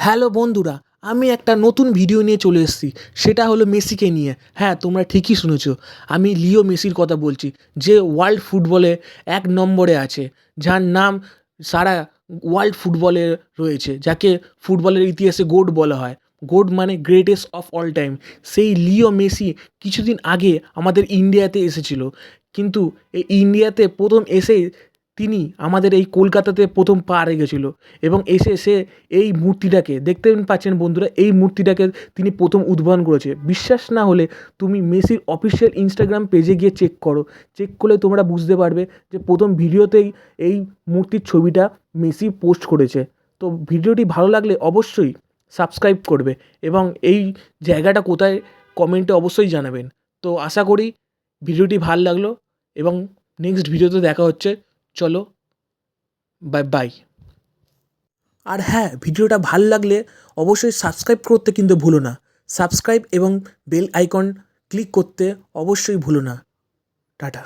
Hello বন্ধুরা, আমি একটা নতুন ভিডিও নিয়ে চলে এসেছি। সেটা হলো মেসিকে নিয়ে। হ্যাঁ, তোমরা ঠিকই শুনেছো, আমি লিও মেসির কথা বলছি, যে ওয়ার্ল্ড ফুটবলে ১ নম্বরে আছে, যার নাম সারা ওয়ার্ল্ড ফুটবলে রয়েছে, যাকে ফুটবলের ইতিহাসে গোট বলা হয়। গোট মানে গ্রেটেস্ট অফ অল টাইম। সেই লিও মেসি কিছুদিন আগে আমাদের ইন্ডিয়াতে এসেছিল, কিন্তু এই ইন্ডিয়াতে প্রথম এসেই তিনি আমাদের এই কলকাতাতে প্রথম পা রেখেছিল এবং এসে সে এই মূর্তিটাকে দেখতে পাচ্ছেন বন্ধুরা, এই মূর্তিটাকে তিনি প্রথম উদ্ভাবন করেছে। বিশ্বাস না হলে তুমি মেসির অফিসিয়াল ইনস্টাগ্রাম পেজে গিয়ে চেক করো। চেক করলে তোমরা বুঝতে পারবে যে প্রথম ভিডিওতেই এই মূর্তির ছবিটা মেসি পোস্ট করেছে। তো ভিডিওটি ভালো লাগলে অবশ্যই সাবস্ক্রাইব করবে এবং এই জায়গাটা কোথায় কমেন্টে অবশ্যই জানাবেন। তো আশা করি ভিডিওটি ভালো লাগলো এবং নেক্সট ভিডিওতে দেখা হচ্ছে। চলো, বাই বাই। আর হ্যাঁ, ভিডিওটা ভাল লাগলে অবশ্যই সাবস্ক্রাইব করতে কিন্তু ভুলো না। সাবস্ক্রাইব এবং বেল আইকন ক্লিক করতে অবশ্যই ভুলো না। টাটা।